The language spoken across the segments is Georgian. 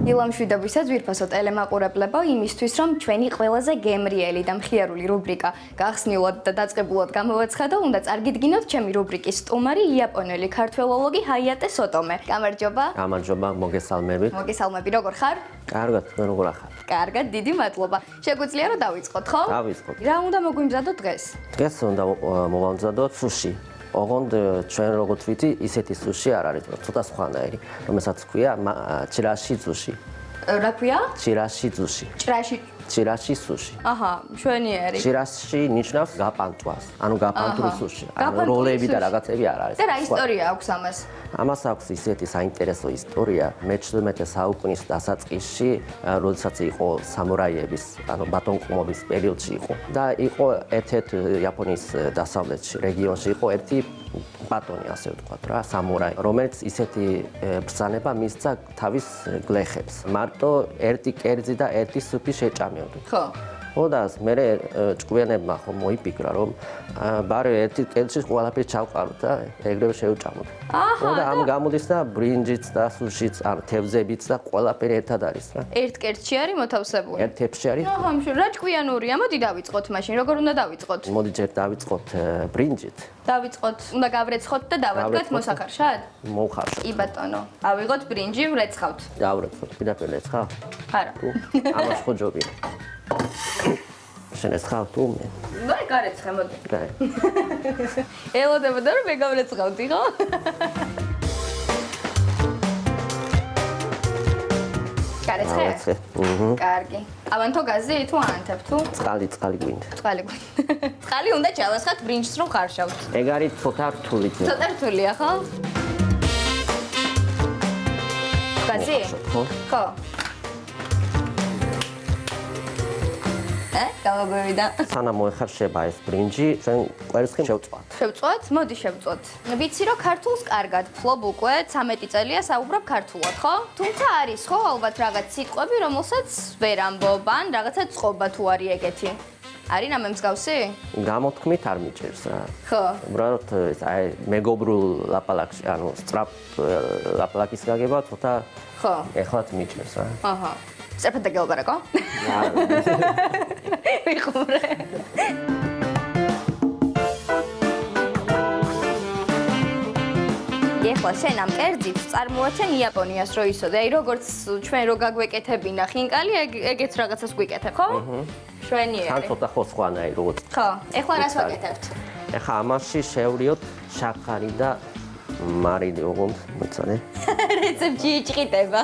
ილამშვიდობისა ძვირფასო ტელემაყურებლებო, იმისთვის რომ ჩვენი ყველაზე გემრიელი და მხიარული რუბრიკა გახსნილად და დაწყებულად გამოვაცხადო, უნდა წარგიდგინოთ ჩემი რუბრიკის სტუმარი იაპონელი ქართველოლოგი ჰაიატე სოტომე. გამარჯობა. გამარჯობა, მოგესალმებით. მოგესალმები, როგორ ხარ? კარგად, მე როგორ ახარ? კარგად, დიდი მადლობა. შეგვიძლია რომ დავიწყოთ, ხო? დავიწყოთ. რა უნდა მოგვიმზადოთ დღეს? დღეს უნდა მოვამზადოთ სუში. ოღონდ ჩვენ როგორც ვიცი, ისეთი სუში არ არის, ცოტა სხვანაირი, რომელსაც ქვია ჭრაში სუში. რა ქვია? ჭრაში სუში. ჭრაში სუში. აჰა, შვენიერი. ჭრაში ნიშნავს გაპანტვას, ანუ გაპანტული სუში. ანუ როლები და რაღაცები არ არის. და რა ისტორია აქვს ამას? ამას აქვს ისეთი საინტერესო ისტორია მე-17 საუკუნის დასაწყისში, როდესაც იყო სამურაიების, ანუ ბატონყმობის პერიოდში იყო. და იყო ერთ-ერთ იაპონიის დასავლეთში რეგიონში იყო ერთი ბატონი, ასე ვთქვათ რა, სამურაი, რომელიც ისეთი ბრძანება მისცა თავის გლეხებს. მარტო ერთი კერძი და ერთი სუფი შეჭამიოდო. ხო. ოდას მე ჭკვიანებმა ხომ მოიფიქრა რომ ბარე ერთი კერძში ყველაფერი ჩავყაროთ და ეგრევე შევჭამოთ. და ამ გამოდის და ბრინჯიც და სუშიც, ან თევზებიც და ყველაფერი ერთად არის რა. ერთ კერძში არის მოთავსებული. ერთ თევზში არის. აჰა, რა ჭკვიანურია, მოდი დავიწყოთ მაშინ. როგორ უნდა დავიწყოთ? მოდი ჯერ დავიწყოთ ბრინჯით. დავიწყოთ, უნდა გავრეცხოთ და დავადგათ მოსახარშად? მოვხარშოთ. კი ბატონო. ავიღოთ ბრინჯი, ვრეცხავთ. დავრეცხოთ, პირდაპირ ეცხავ? არა. ამას ხო ჯობია. შენ ეცხავ თუ მე? მე გარეცხე, მოდი. კაი. ელოდებოდა რომ მე გავრეცხავდი, ხო? გარეცხე? კარგი. ავანთო გაზი თუ ანთებ თუ? წყალი გვინდა. წყალი გვინდა. წყალი უნდა ჩავასხათ ბრინჯს რომ ხარშავთ. ეგ არის ცოტა რთული. ცოტა რთულია, ხო? გაზი? ხო. გამოგვივიდა. სანამ მოეხარშება ეს ბრინჯი, ჩვენ კვერცხი შევწვათ. შევწვათ? მოდი შევწვათ. ვიცი რომ ქართულს კარგად ფლობ უკვე 13 წელია საუბრობ ქართულად, ხო? თუმცა არის ხო ალბათ რაღაც სიტყვები, რომელსაც ვერ ამბობ, ან რაღაცა წყობა თუ არის ეგეთი. არის რამე მსგავსი? გამოთქმით არ მიჭერს რა. ხო. უბრალოდ აი მეგობრულ ლაპალაკში, ანუ სწრაფ ლაპალაკის გაგება ცოტა ხო. ეხლაც მიჭერს რა. აჰა. სწრაფად დაგელაპარაკო? ვიხურე. ეხლა შენ ამ კერძით წარმოაჩენ იაპონიას რო იცოდე, აი როგორც ჩვენ რო გაგვეკეთებინა ხინკალი, ეგეც რაღაცას გვიკეთებ, ხო? შვენიერი. თან ცოტა ხო სხვანაირი როგორც. ხო, ეხლა რას ვაკეთებთ? ეხლა ამაში შევრიოთ შაქარი და მარილი ოღონდ მოწანე. რეცეპტი იჭყიტება.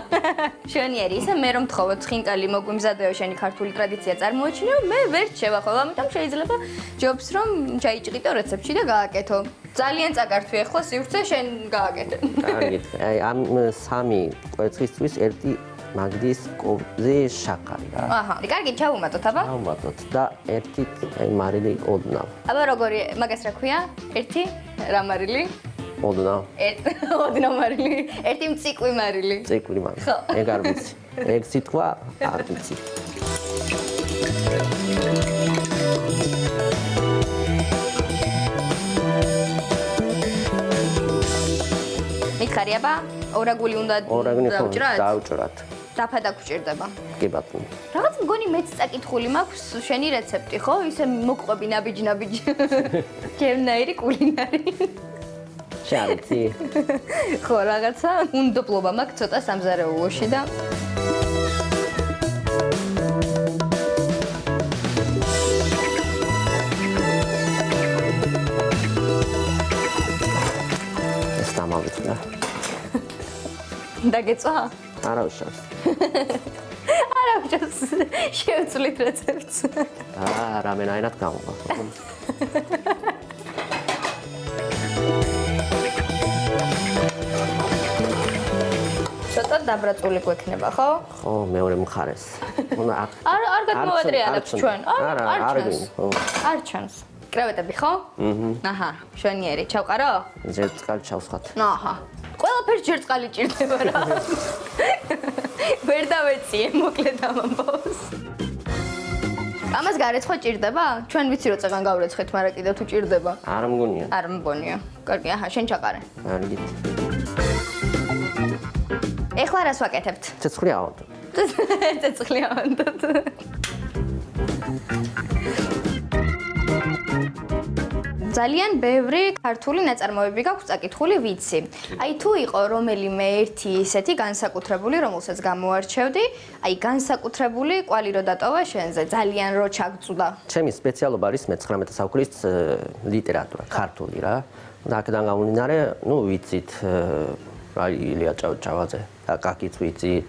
შვენიერი, ისე მე რომ თხოვოთ ხინკალი მოგვიმზადეო, შენი ქართული ტრადიცია წარმოაჩინო, მე ვერ შევახვალ, ამიტომ შეიძლება ჯობს რომ ჩაიჭყიტო რეცეპტში და გააკეთო. ძალიან წაგართვი ახლა სივრცე შენ გააკეთე. კარგით. აი ამ სამი კვერცხისთვის ერთი მაგდის კოვზი შაქარი რა. აჰა, კარგი, ჩავუმატოთ, აბა. ჩავუმატოთ და ერთი აი მარილი ოდნავ. აბა როგორი, მაგას რა ქვია? ერთი რა მარილი? ოდნავ. ოდნავ მარილი. ერთი მწიკვი მარილი. ციკლი მაგ. ეგ არ ვიცი. ეგ სიტყვა არ ვიცი. მითხარი აბა, ორაგული უნდა დავჭრათ? დავჭრათ. დაფადა გვჭირდება. კი ბატონო. რაღაც მგონი მეც წაკითხული მაქვს შენი რეცეპტი, ხო? ისე მოყვები ნაბიჯ-ნაბიჯ. გემნაირი კულინარი. შარიცი. ხო, რაღაცა უნდობლობა მაქვს ცოტა სამზარეულოში და ეს დამავიწყდა. დაგეწვა? არა უშავს. არა უშავს. შევწვლით რეცეპტს. რამენაირად გამოვა. ცოტა დაბრაწული გვექნება, ხო? ხო, მეორე მხარეს. არ გადმოვადრეანებთ ჩვენ. არ გვინდა. არ ჩანს. კრევეტები, ხო? აჰა, შვენიერი, ჩავყარო? ჯერ წყალი ჩავსხათ. აჰა. ყველაფერს ჯერ წყალი ჭირდება რა. ვერ დავეციე, მოკლედ ამ ამბავს. ამას გარეცხვა ჭირდება? ჩვენ ვიცი რომ წეგან გავრეცხეთ, მაგრამ კიდევ თუ ჭირდება. არ მგონია. არ მგონია. კარგი, აჰა, შენ ჩაყარე. კარგი. ეხლა რას ვაკეთებთ? ცეცხლი ავადოთ. ცეცხლიანად. ძალიან ბევრი ქართული ნაწარმოები გაქვს წაკითხული ვიცი. აი თუ იყო რომელიმე ერთი ისეთი განსაკუთრებული, რომელსაც გამოარჩევდი, აი განსაკუთრებული კვალი რო დატოვა შენზე, ძალიან რო ჩაგწუდა. ჩემი სპეციალობა არის მე-19 საუკუნის ლიტერატურა, ქართული რა. და აქედან გამომდინარე, ვიცით რა ილია ჭავჭავაძე, აკაკიც ვიცით,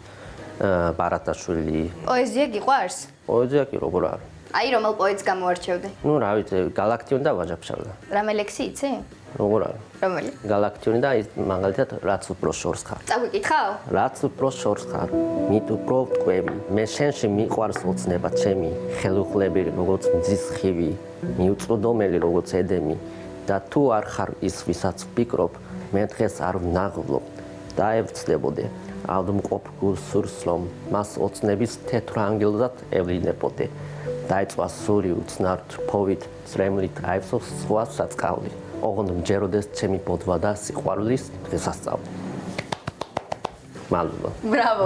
ბარათაშვილი. პოეზია გიყვარს? პოეზია კი როგორ არის? აი რომელ პოეტს გამოარჩევდი? რა ვიცი, გალაქტიონი და ვაჟა-ფშაველა. რამე ლექსი იცი? როგორ არის? რომელი? გალაქტიონი და ის მაგალითად რაც უფრო შორს ხარ. წაგვიკითხავ? რაც უფრო შორს ხარ, მით უფრო ვტყვევი. მე შენში მიყვარს ოცნება ჩემი, ხელუხლები როგორც მზის ხივი, მიუწვდომელი როგორც ედემი. და თუ არ ხარ ის, ვისაც ვფიქრობ, მე დღეს არ ვნაღვლობ. დაევცლებოდე, ავდმყოფ გულს სურსლომ, მას ოცნების თეთრ ანგელოზად ევლინებოდე. დაეწვა სული უცნარ ფოვით, წრემლით აივსოს სხვა საწყავი. ოღონდ მჯეროდეს ჩემი ბოდვა და სიყვარულის დღესასწაული. მადლობა.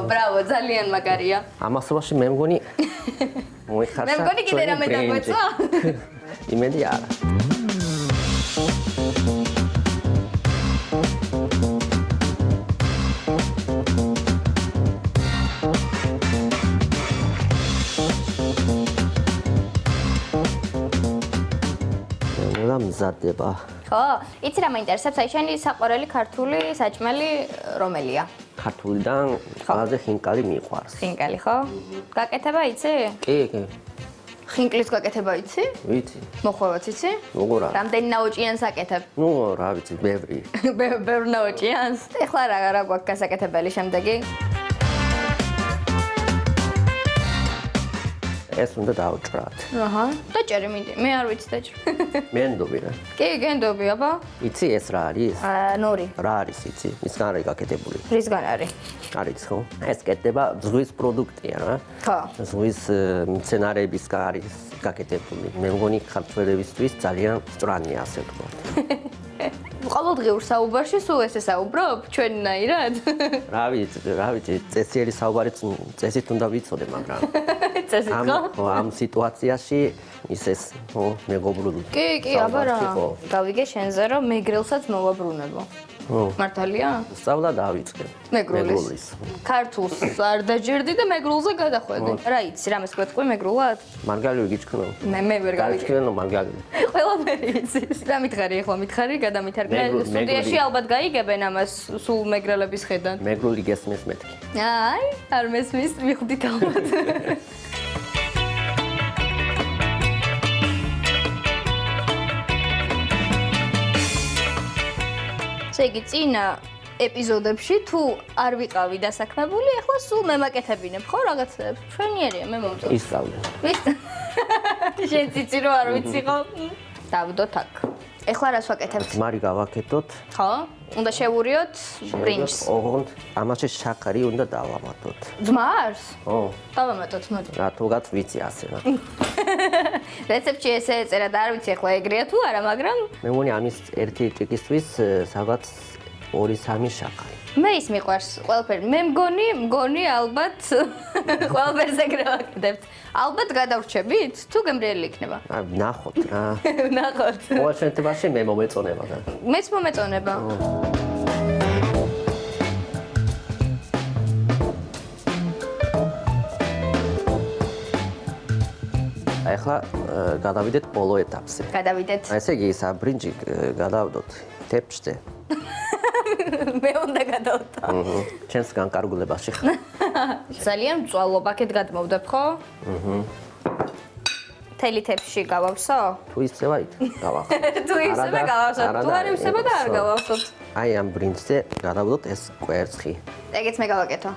ბრავო, ძალიან მაგარია. ამასობაში მე მგონი მოიხარშა. მე მგონი კიდე რამე დაგვეწვა? იმედი არა. მზადდება. ხო, იცი რა მაინტერესებს? აი შენი საყვარელი ქართული საჭმელი რომელია? ქართულიდან ყველაზე ხინკალი მიყვარს. ხინკალი, ხო? გაკეთება იცი? კი. ხინკლის გაკეთება იცი? ვიცი. მოხვევაც იცი? როგორ არის? რამდენი ნაოჭიანს აკეთებ? რა ვიცი, ბევრი. ბევრი ნაოჭიანს? ეხლა რა გვაქვს გასაკეთებელი შემდეგი? ეს უნდა დავჭრათ. აჰა, დაჭერი მინდა. მე არ ვიცი დაჭრი. მენდობი რა. კი, გენდობი, აბა. იცი ეს რა არის? ნორი. რა არის იცი? მისგან არის გაკეთებული. რისგან არის? არის ხო? ეს კეთდება ზღვის პროდუქტია რა. ხო. ზღვის მცენარეებისგან არის გაკეთებული. მე მგონი ქართველებისთვის ძალიან სწრანია ასე ვთქვათ. ყოველდღიურ საუბარში სულ ესე საუბრობ ჩვენნაირად? რა ვიცი, წესიერი საუბარიც წესით უნდა ვიცოდე, მაგრამ წესით ხო? ამ სიტუაციაში ისეს მეგობრული. კი, აბა რა. გავიგე შენზე რომ მეგრელსაც მოვაბრუნებო. მართალია? სწავლა დავიწყე. მეგრულის. ქართულს არ დაჯერდი და მეგრულზე გადახვედი. რა იცი, რამეს გვეთქვი მეგრულად? მარგალივი გიჩქნო. მე ვერ გავიგე. გავიჩქნო მარგალივი. ყველაფერი იცის. რა მითხარი ახლა, გადამითარგმნე. სტუდიაში ალბათ გაიგებენ ამას სულ მეგრელების ხედან. მეგრული გესმის მეთქი. აი, არ მესმის, მიხვდით ალბათ. შეგი წინა ეპიზოდებში თუ არ ვიყავი დასაქმებული, ახლა სულ მე მაკეთებინებ, ხო რაღაცებს? ჩვენიერია, მე მომწონს. ისწავლე. შენ ციცი რო არ ვიცი ხო? დავდოთ აქ. ახლა რას ვაკეთებთ? ძმარი გავაკეთოთ. ხო? უნდა შევურიოთ ბრინჯს. ოღონდ ამაში შაქარი უნდა დავამატოთ. ძმარს? ხო. დავამატოთ, მოდი. რათუღაც ვიცი ასე რა. რეცეპტში ესე ეწერა და არ ვიცი ახლა ეგრეა თუ არა, მაგრამ მე მგონი ამის ერთი ჭიქისთვის სადღაც 2-3 შაქარი. მე ის მიყვარს ყველაფერი. მე მგონი ალბათ ყველაფერს ეგრე ვაკეთებთ. ალბათ გადავრჩებით? თუ გემრიელი იქნება? ნახოთ რა. ნახოთ. ყოველ შემთხვევაში მე მომეწონება და. მეც მომეწონება. ახლა გადავიდეთ ბოლო ეტაპზე. გადავიდეთ. ესე იგი, საბრინჯი გადავდოთ თეფშზე. მე უნდა გადავდო. ჩემს განკარგულებაში ხარ. ძალიან მწვალობ, აქეთ გადმოვდებ, ხო? თელი თეფში გავავსო? თუ ისევა იქ გავახსოვ. თუ ისევა გავავსოთ, თუ არ ისევა და არ გავავსოთ. აი ამ ბრინჯზე გადავდოთ ეს კვერცხი. ეგეც მე გავაკეთო.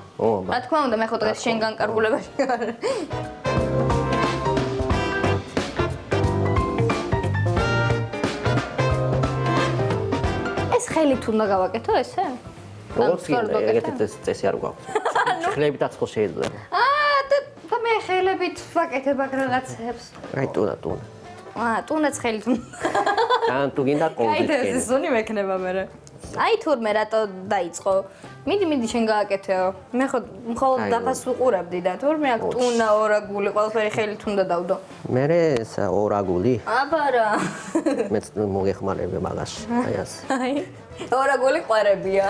რა თქმა უნდა, მე ხო დღეს შენ განკარგულებაში ვარ. ხელით უნდა გავაკეთო ესე? როგორც ეგეთი წესი არ გვაქვს. ხელებითაც ხო შეიძლება. და მე ხელებით ვაკეთებ აქ რაღაცებს. აი ტუნა. ტუნაც ხელით. ან თუ გინდა კონდიტერი. აი ეს სუნი მექნება მე. აი თურმე რატო დაიწყო მიდი შენ გააკეთეო. მე ხო მხოლოდ დაფას უყურებდი და თურმე აქ ტუნა ორაგული ყველაფერი ხელით უნდა დავდო. მე ეს ორაგული აბარა. მეც მოგეხმარები მაგაში. აი ასე. აი, ორაგული ყვარებია.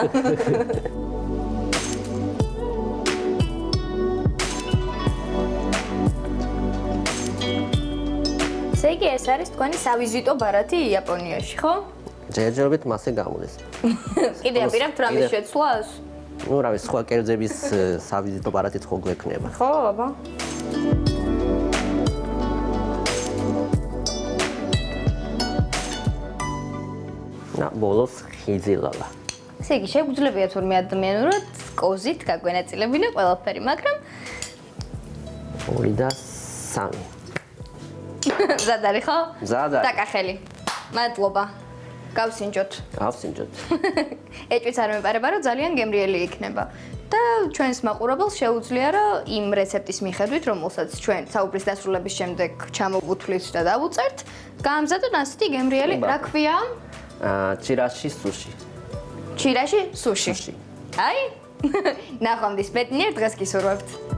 ესე იგი ეს არის თქვენი სავიზიტო ბარათი იაპონიაში, ხო? ჯერჯერობით მასე გამოდის. კიდე აპირებთ რამის შეცვლას? ნუ რა ვიცი, სხვა კერძების სავიზიტო ბარათიც ხო გვექნება. ხო, აბა. ბოლოს ხიძილალა. ესე იგი შეგვიძლია თურმე ადამიანურად კოზით გაგვენაწილებინა ყველაფერი, მაგრამ 2 და 3. მზად არის, ხო? მზად არის. დაკახელი. მადლობა. გავსინჯოთ. ავსინჯოთ. ეჭვიც არ მეპარება, რომ ძალიან გემრიელი იქნება. და ჩვენს მაყურებელს შეუძლია, რომ იმ რეცეპტის მიხედვით, რომელსაც ჩვენ საუბრის დასრულების შემდეგ ჩამოვუთვლით და დავუწერთ, გაამზადოთ ასეთი გემრიელი, რა ქვია? ჩირაში სუში. ჩირაში სუში. აი? ნახვამდის ბედნიერ დღეს გისურვებთ.